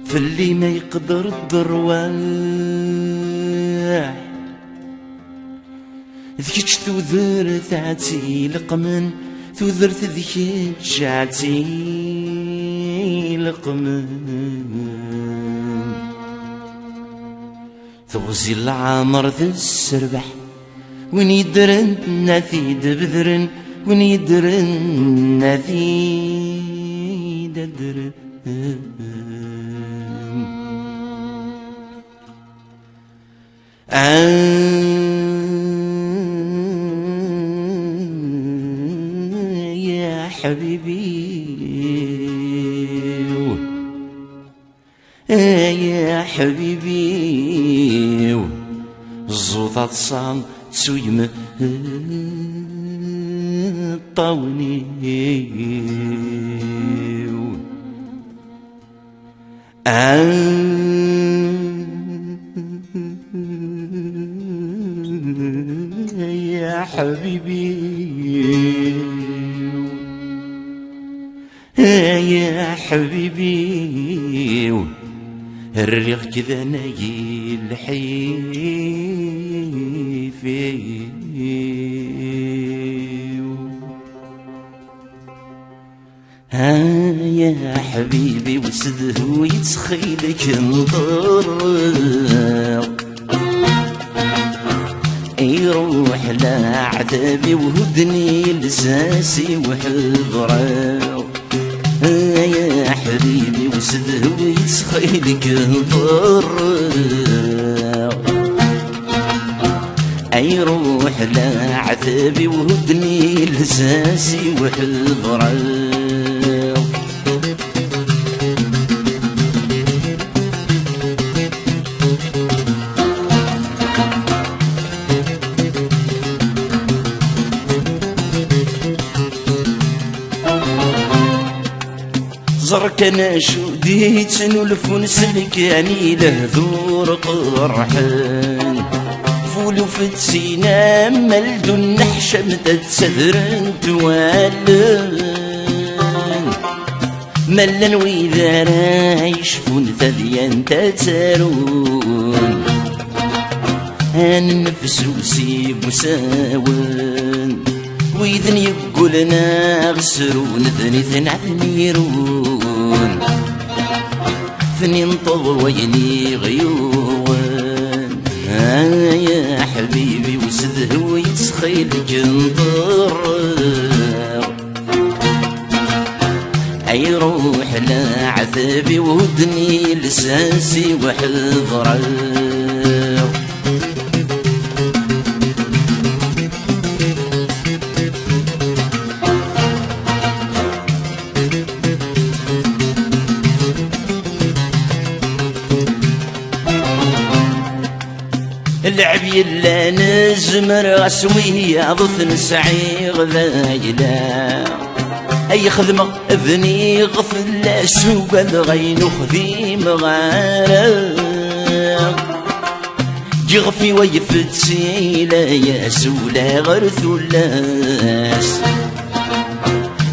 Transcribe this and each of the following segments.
فاللي ما يقدر الدرواح ذيك تذر ثعتي لقمن تذر ذيك شعتي لقمن تغزي العمر ذي السربح وين يدرن نثيد بذرن وين يدرن نثيد درن يا حبيبي يا حبيبي الزوطة تصام تسويم طاوني يا حبيبي يا حبيبي الريح كذا نايل الحيفي يا حبيبي وسده ويتخيلك نضر يروح لعذابي وهدني لساسي وحضره يا حبيبي وسده ويتخيلك نضر يروح لعذابي وهدني لساسي وحضره زرك انا شوديت نولف ونسلك يعني له ذور قرحان فول وفتسينا ملد النحشة مدد سدرن توالن ملن وإذا رايش فون ثديان تتارون هان النفس وسيب وساون وإذن يقولنا غسرون ذني ثنعثميرون ثني نطض ويني غيون يا حبيبي وسده ويتسخيلك نضر يروح لعذابي ودني لساسي وحضره اللعب يلا نزمر اسويه ضثن سعيغ ذايلا اي خدمه ابني غفل سوق الغين خذي مغارب جغفي ويفتسي لا يسولا غرث اللاس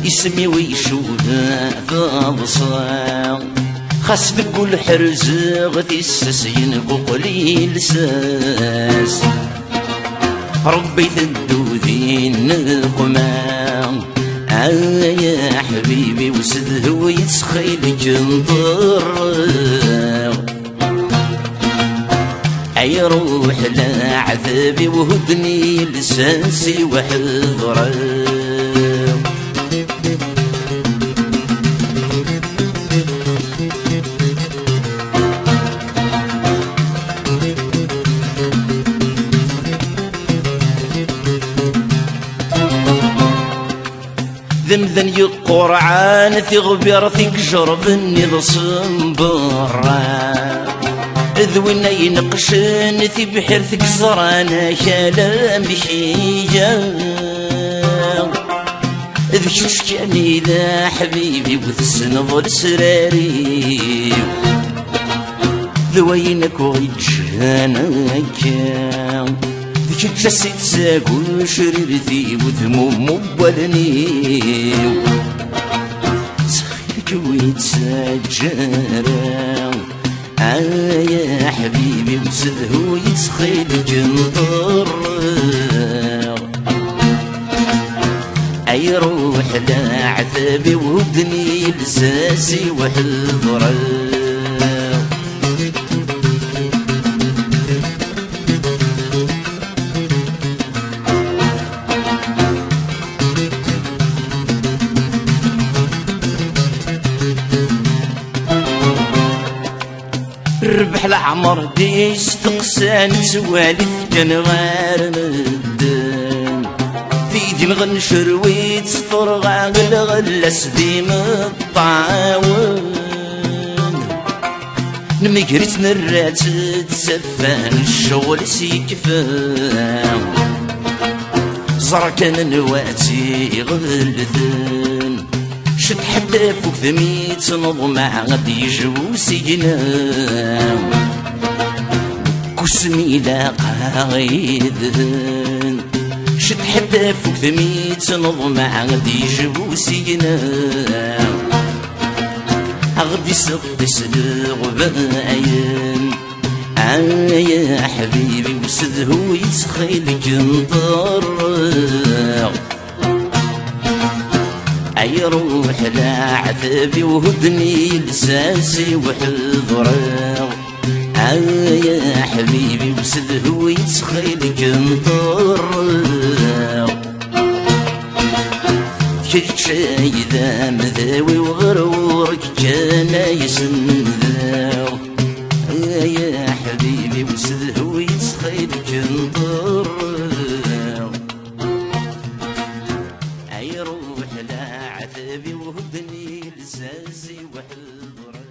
يسمي ويشوف فاضصا خاص بكل حرز غدي السسين بقلي لساس ربي تدوذين القمام يا حبيبي وسده ويتسخيلك نضر يروح لعذابي وهدني لساسي وحضره ذمذن يقرعان ثغبير ثيك جربني ضصنبرا ذوينا ينقشن ثي بحر ثيك زرانا كلام بحيجا ذي شوشكاني ذا حبيبي وثسنظر سراري ذوينك وغيجانك ذيك جسيت ساقو شريرتي وذموم مبالني سخيلك ويتسجر يا حبيبي وسدهو يتخيل جنطر أي روح لا عذابي وودني لساسي وحضر ربح العمر ديش تقسان سوالف كان غير مدن فيدي الغنشر ويتفرغ الغلس ديم الطاون نمكرت مرات تسفان الشغل سيكفان زرع كان نواتي غلذن شد حتى فوق ثميت نظمع غادي يجو سجنا كسمي لاقا غيدن شد حتى فوق ثميت نظمع غادي يجو سجنا غادي سقس الغباين يا حبيبي وسدهو يتخيل جنطر أي روح لا عذابي وهدني لساسي وحضر يا حبيبي وسدهو يتخيل جنطر كيك شاي ذا مذاوي وغرورك كان يسنداو يا حبيبي وسدهو يتخيل جنطر أي روح لا عذابي وهدني لساسي وحضر